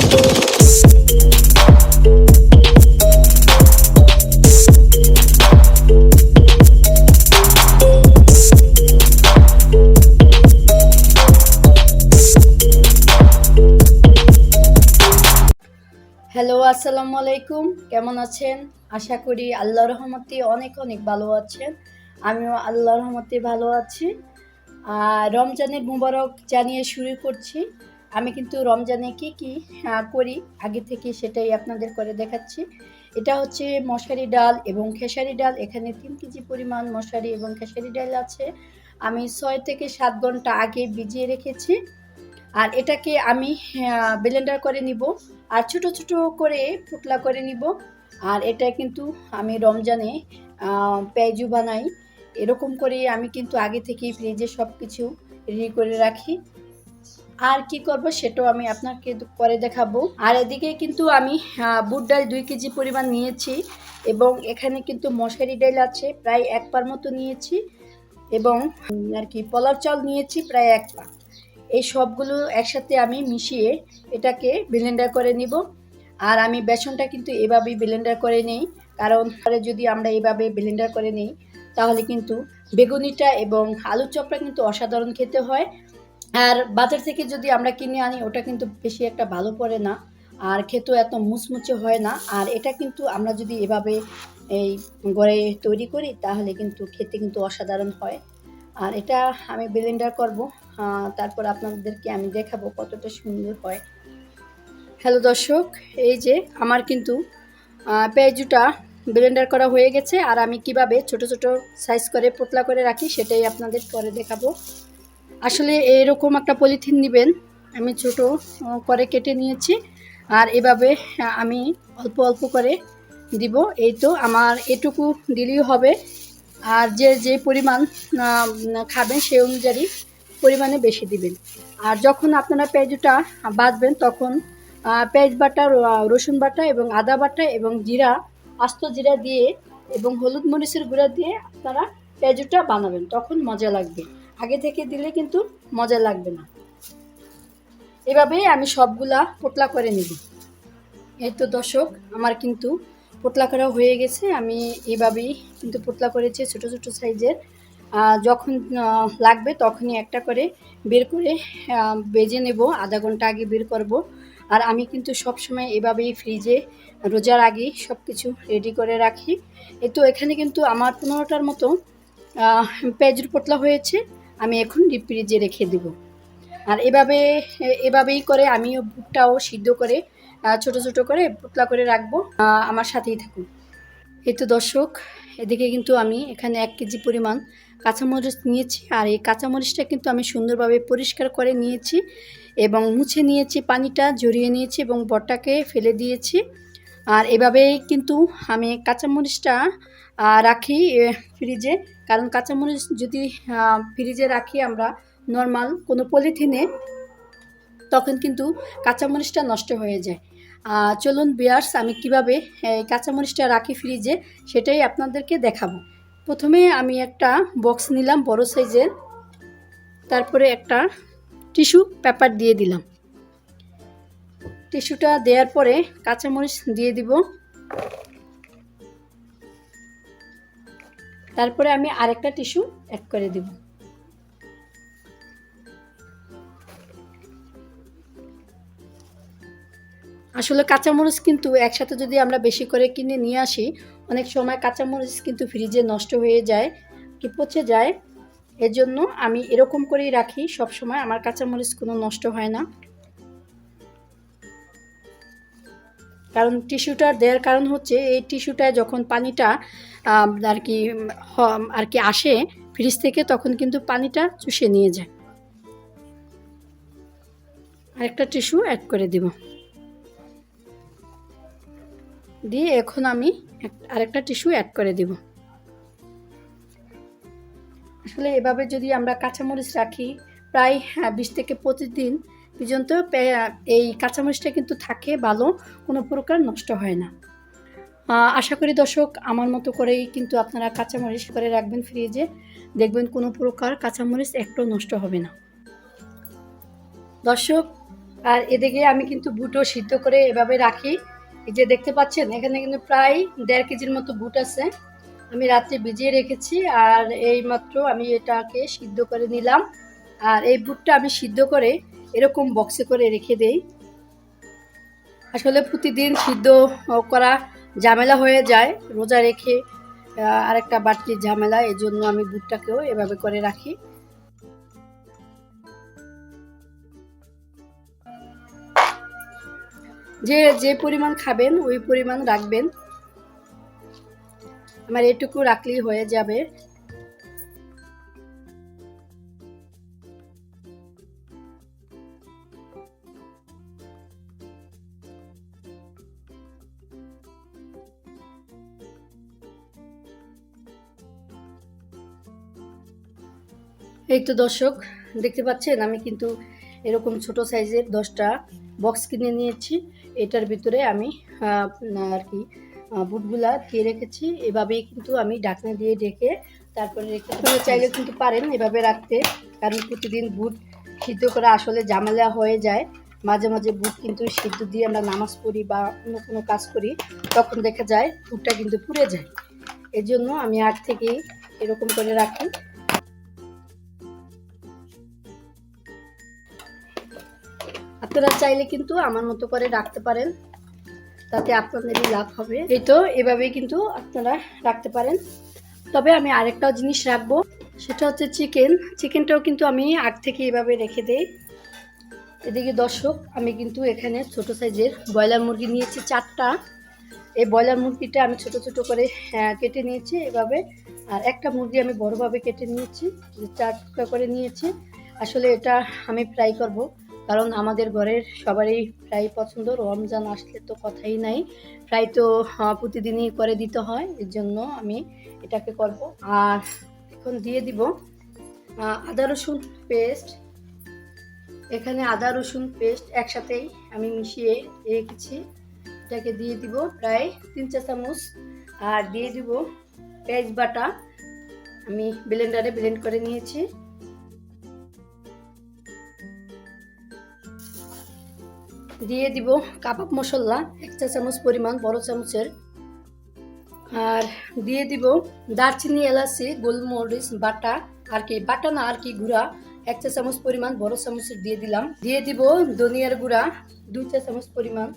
Hello, আসসালামু আলাইকুম। কেমন আছেন? আশা করি আল্লাহর রহমতে অনেক অনেক ভালো আছেন। আমিও আল্লাহর রহমতে ভালো আছি। রমজানের মুবারক জানিয়ে শুরু করছি। আমি কিন্তু রমজানে কি করি আগে থেকে সেটাই আপনাদের করে দেখাচ্ছি। এটা হচ্ছে মশারি ডাল এবং খেসারি ডাল। এখানে 3 কেজি পরিমাণ মশারি এবং খেসারি ডাল আছে। আমি 6 থেকে 7 ঘন্টা আগে ভিজিয়ে রেখেছি। আর এটাকে আমি ব্লেন্ডার করে নিব আর ছোট ছোট করে পুতলা করে নিব। আর এটা কিন্তু আমি রমজানে পেঁয়াজু বানাই। এরকম করে আমি কিন্তু আগে থেকেই ফ্রিজে সব কিছু রেডি করে রাখি। আর কি করব সেটাও আমি আপনাকে করে দেখাবো। আর এদিকে কিন্তু আমি বুট ডাল 2 কেজি পরিমাণ নিয়েছি এবং এখানে কিন্তু মশারি ডাল আছে প্রায় 1 পার মতো নিয়েছি এবং আর কি পোলাও চাল নিয়েছি প্রায় 1 পা। এই সবগুলো একসাথে আমি মিশিয়ে এটাকে ব্লেন্ডার করে নিব। আর আমি বেসনটা কিন্তু এভাবেই ব্লেন্ডার করে নেই, কারণ যদি আমরা এভাবে ব্লেন্ডার করে নেই তাহলে কিন্তু বেগুনিটা এবং আলু চপটা কিন্তু অসাধারণ খেতে হয়। আর বাজার থেকে যদি আমরা কিনে আনি ওটা কিন্তু বেশি একটা ভালো পড়ে না আর খেতেও এত মুচমুচে হয় না। আর এটা কিন্তু আমরা যদি এভাবে এই ঘরে তৈরি করি তাহলে কিন্তু খেতে কিন্তু অসাধারণ হয়। আর এটা আমি ব্লেন্ডার করব, তারপর আপনাদেরকে আমি দেখাবো কতটা সুন্দর হয়। হ্যালো দর্শক, এই যে আমার কিন্তু পেঁয়াজুটা ব্লেন্ডার করা হয়ে গেছে। আর আমি কিভাবে ছোট ছোট সাইজ করে পাতলা করে রাখি সেটাই আপনাদের পরে দেখাবো। আসলে এরকম একটা পলিথিন নেবেন, আমি ছোট করে কেটে নিয়েছি। আর এভাবে আমি অল্প অল্প করে দিব। এই তো আমার এটুকু দিলেই হবে। আর যে পরিমাণ খাবেন সেই অনুযায়ী পরিমাণে বেশি দিবেন। আর যখন আপনারা পেঁয়াজটা বাটবেন তখন পেঁয়াজ বাটা, রসুন বাটা এবং আদা বাটা এবং জিরা, আস্ত জিরা দিয়ে এবং হলুদ মরিচের গুঁড়া দিয়ে আপনারা পেঁয়াজটা বানাবেন, তখন মজা লাগবে। আগে থেকে দিলে কিন্তু মজা লাগবে না। এভাবেই আমি সবগুলা পোটলা করে নেব। এই তো দর্শক, আমার কিন্তু পোটলা করা হয়ে গেছে। আমি এইভাবেই কিন্তু পোটলা করেছি ছোট ছোট সাইজের। যখন লাগবে তখনই একটা করে বের করে ভেজে নেব। আধা ঘন্টা আগে বের করব। আর আমি কিন্তু সব সময় এভাবেই ফ্রিজে রোজার আগেই সব কিছু রেডি করে রাখি। এই তো এখানে কিন্তু আমার 15টার মতো পেঁয়াজুর পোটলা হয়েছে। আমি এখন ডিপ ফ্রিজে রেখে দেব। আর এভাবেই করে আমিও বুটটাও সিদ্ধ করে ছোট ছোট করে পাতলা করে রাখবো। আমার সাথেই থাকুন। এই তো দর্শক, এদিকে কিন্তু আমি এখানে 1 কেজি পরিমাণ কাঁচামরিচ নিয়েছি। আর এই কাঁচামরিচটা কিন্তু আমি সুন্দরভাবে পরিষ্কার করে নিয়েছি এবং মুছে নিয়েছি, পানিটা ঝরিয়ে নিয়েছি এবং বটটাকে ফেলে দিয়েছি। আর এভাবেই কিন্তু আমি কাঁচামরিচটা রাখি ফ্রিজে, কারণ কাঁচামরিচ যদি ফ্রিজে রাখি আমরা নর্মাল কোনো পলিথিনে, তখন কিন্তু কাঁচামরিচটা নষ্ট হয়ে যায়। চলুন ভিউয়ার্স, আমি কিভাবে কাঁচামরিচটা রাখি ফ্রিজে সেটাই আপনাদেরকে দেখাবো। প্রথমে আমি একটা বক্স নিলাম বড় সাইজের, তারপরে একটা টিস্যু পেপার দিয়ে দিলাম। টিস্যুটা দেওয়ার পরে কাঁচামরিচ দিয়ে দিব। তারপরে আমি আরেকটা টিস্যু অ্যাড করে দিব। আসলে কাঁচামরিচ কিন্তু একসাথে যদি আমরা বেশি করে কিনে নিয়ে আসি, অনেক সময় কাঁচামরিচ কিন্তু ফ্রিজে নষ্ট হয়ে যায়, কি পচে যায়। এজন্য আমি এরকম করেই রাখি সব সময়, আমার কাঁচামরিচ কোনো নষ্ট হয় না। কারণ টিস্যুটা দেওয়ার কারণ হচ্ছে এই টিস্যুটায় যখন পানিটা আর কি আসে ফ্রিজ থেকে, তখন কিন্তু পানিটা চুষে নিয়ে যায়। আরেকটা টিস্যু অ্যাড করে দিব। দিয়ে এখন আমি আরেকটা টিস্যু অ্যাড করে দিব। আসলে এভাবে যদি আমরা কাঁচামরিচ রাখি প্রায় 20 থেকে 25 দিন পর্যন্ত এই কাঁচামরিচটা কিন্তু থাকে ভালো, কোনো প্রকার নষ্ট হয় না। আশা করি দর্শক আমার মতো করেই কিন্তু আপনারা কাঁচামরিচ করে রাখবেন ফ্রিজে, দেখবেন কোনো প্রকার কাঁচামরিচ একটু নষ্ট হবে না। দর্শক, আর এদিকে আমি কিন্তু বুটও সিদ্ধ করে এভাবে রাখি। এই যে দেখতে পাচ্ছেন এখানে কিন্তু প্রায় 1.5 কেজির মতো বুট আছে। আমি রাত্রে ভিজিয়ে রেখেছি আর এইমাত্র আমি এটাকে সিদ্ধ করে নিলাম। আর এই বুটটা আমি সিদ্ধ করে এরকম বক্সে করে রেখে দেই। আসলে প্রতিদিন সিদ্ধ করা ঝামেলা হয়ে যায় রোজা রেখে, আরেকটা বাড়তি ঝামেলা, এই জন্য আমি বুটটাকেও এভাবে করে রাখি। যে যে পরিমাণ খাবেন ওই পরিমাণ রাখবেন। আমার এটুকু রাখলেই হয়ে যাবে। এই তো দর্শক দেখতে পাচ্ছেন আমি কিন্তু এরকম ছোট সাইজের 10টা বক্স কিনে নিয়েছি। এটার ভিতরে আমি আর কি বুটগুলা দিয়ে রেখেছি। এভাবেই কিন্তু আমি ঢাকনা দিয়ে ঢেকে তারপরে রেখে, আপনারা চাইলে কিন্তু পারেন এভাবে রাখতে, কারণ প্রতিদিন বুট সিদ্ধ করা আসলে ঝামেলা হয়ে যায়। মাঝে মাঝে বুট কিন্তু সিদ্ধ দিয়ে আমরা নামাজ পড়ি বা অন্য কোনো কাজ করি, তখন দেখা যায় বুটটা কিন্তু পুড়ে যায়। এই জন্য আমি আগ থেকেই এরকম করে রাখি। আপনারা চাইলে কিন্তু আমার মতো করে রাখতে পারেন, তাতে আপনাদেরই লাভ হবে। এই তো এভাবেই কিন্তু আপনারা রাখতে পারেন। তবে আমি আরেকটাও জিনিস রাখবো, সেটা হচ্ছে চিকেনটাও কিন্তু আমি আগ থেকে এভাবে রেখে দেই। এদিকে দর্শক আমি কিন্তু এখানে ছোট সাইজের ব্রয়লার মুরগি নিয়েছি 4টা। এই ব্রয়লার মুরগিটা আমি ছোট ছোট করে কেটে নিয়েছি এভাবে। আর একটা মুরগি আমি বড়ভাবে কেটে নিয়েছি, 4 টুকরা করে নিয়েছি। আসলে এটা আমি ফ্রাই করব, কারণ আমাদের ঘরের সবারই ফ্রাই পছন্দ। রমজান আসলে তো কথাই নাই, ফ্রাই তো প্রতিদিনই করে দিতে হয়, এর জন্য আমি এটাকে করব। আর এখন দিয়ে দিব আদা রসুন পেস্ট। এখানে আদা রসুন পেস্ট একসাথেই আমি মিশিয়ে রেখেছি, এটাকে দিয়ে দিব প্রায় 3 চা চামচ। আর দিয়ে দিব পেঁয়াজ বাটা, আমি ব্লেন্ডারে ব্লেন্ড করে নিয়েছি। দিয়ে দিব কাবাব মশলা 1 চা চামচ পরিমাণ, বড় চামচের। আর দিয়ে দিব দারচিনি, এলাচি, গোলমরিচ বাটা, আর কি বাটা না আর কি গুঁড়া 1 চা চামচ পরিমাণ, বড় চামচের দিয়ে দিলাম। দিয়ে দিব ধনিয়ার গুঁড়া 2 চা চামচ পরিমাণ।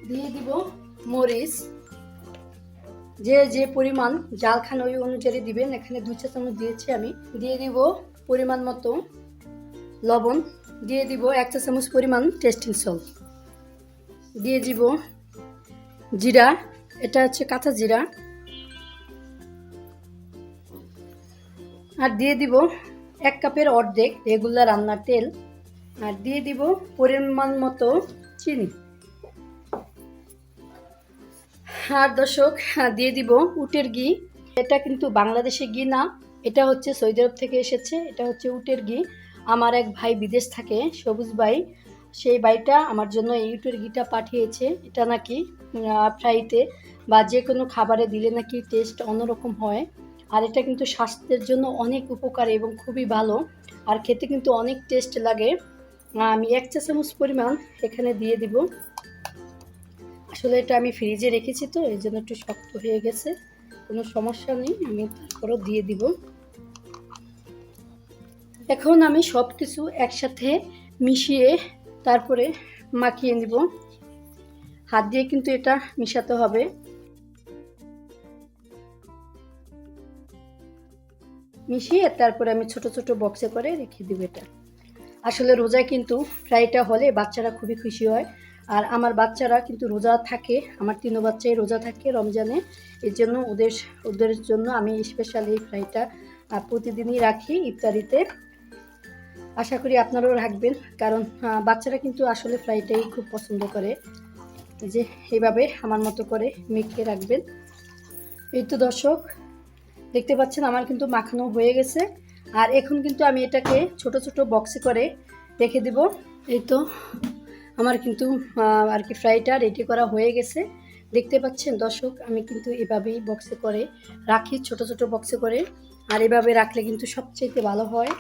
দিয়ে দিব মরিচ, যে যে পরিমাণ জাল খান ওই অনুযায়ী দিবেন। এখানে 2 চা চামচ দিয়েছি আমি। দিয়ে দিব পরিমাণ মতো লবণ। দিয়ে দিব 1 চা চামচ পরিমাণ টেস্টিং সল্ট। দিয়ে দিব জিরা, এটা হচ্ছে কাঁচা জিরা। আর দিয়ে দিব 1 কাপের অর্ধেক রেগুলার রান্নার তেল। আর দিয়ে দিব পরিমাণ মতো চিনি। আর দর্শক দিয়ে দিব উটের ঘি। এটা কিন্তু বাংলাদেশে ঘি না, এটা হচ্ছে সৌদি আরব থেকে এসেছে। এটা হচ্ছে উটের ঘি। আমার এক ভাই বিদেশ থাকে, সবুজ ভাই, সেই ভাইটা আমার জন্য এই উটের ঘিটা পাঠিয়েছে। এটা নাকি ফ্রাইতে বা যে কোনো খাবারে দিলে নাকি টেস্ট অন্যরকম হয়। আর এটা কিন্তু স্বাস্থ্যের জন্য অনেক উপকারী এবং খুবই ভালো, আর খেতে কিন্তু অনেক টেস্ট লাগে। আমি 1 চা চামচ পরিমাণ এখানে দিয়ে দিব। আসলে এটা আমি ফ্রিজে রেখেছি তো এই জন্য একটু শক্ত হয়ে গেছে, কোনো সমস্যা নেই, আমি তারপরও দিয়ে দিব। এখন আমি সব কিছু একসাথে মিশিয়ে তারপরে মাখিয়ে নিব। হাত দিয়ে কিন্তু এটা মিশাতে হবে। মিশিয়ে তারপরে আমি ছোট ছোট বক্সে করে রেখে দিব। এটা আসলে রোজায় কিন্তু ফ্রাইটা হলে বাচ্চারা খুবই খুশি হয়। আর আমার বাচ্চারা কিন্তু রোজা থাকে, আমার 3 বাচ্চাই রোজা থাকে রমজানে। এর জন্য ওদের জন্য আমি স্পেশালি এই ফ্রাইটা প্রতিদিনই রাখি ইফতারিতে। আশা করি আপনারাও রাখবেন, কারণ বাচ্চারা কিন্তু আসলে ফ্রাইটাই খুব পছন্দ করে। যে এইভাবে আমার মতো করে মেখে রাখবেন। এই তো দর্শক দেখতে পাচ্ছেন আমার কিন্তু মাখানো হয়ে গেছে। আর এখন কিন্তু আমি এটাকে ছোট ছোট বক্সে করে রেখে দেব। এই তো আমার কিন্তু আর কি ফ্রাইটা রেডি করা হয়ে গেছে। দেখতে পাচ্ছেন দর্শক, আমি কিন্তু এভাবেই বক্সে করে রাখি, ছোট ছোট বক্সে করে। আর এভাবে রাখলে কিন্তু সবচেয়ে ভালো হয়।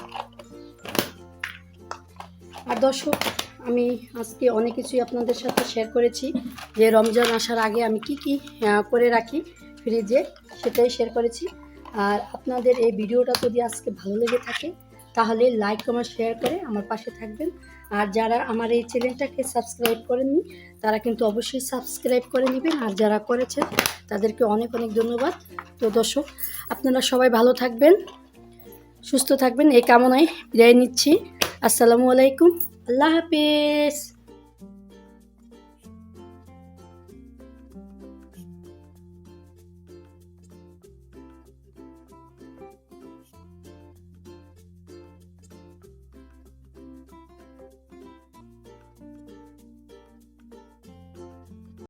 আর দর্শক, আমি আজকে অনেক কিছুই আপনাদের সাথে শেয়ার করেছি যে রমজান আসার আগে আমি কি কি করে রাখি ফ্রিজে, সেটাই শেয়ার করেছি। আর আপনাদের এই ভিডিওটা যদি আজকে ভালো লেগে থাকে তাহলে লাইক কমেন্ট শেয়ার করে আমার পাশে থাকবেন। আর যারা আমার এই চ্যানেলটাকে সাবস্ক্রাইব করেননি তারা কিন্তু অবশ্যই সাবস্ক্রাইব করে নেবেন, আর যারা করেছেন তাদেরকে অনেক অনেক ধন্যবাদ। তো দর্শক, আপনারা সবাই ভালো থাকবেন, সুস্থ থাকবেন এই কামনায় বিদায় নিচ্ছি। আসসালামু আলাইকুম, আল্লাহ হাফেজ।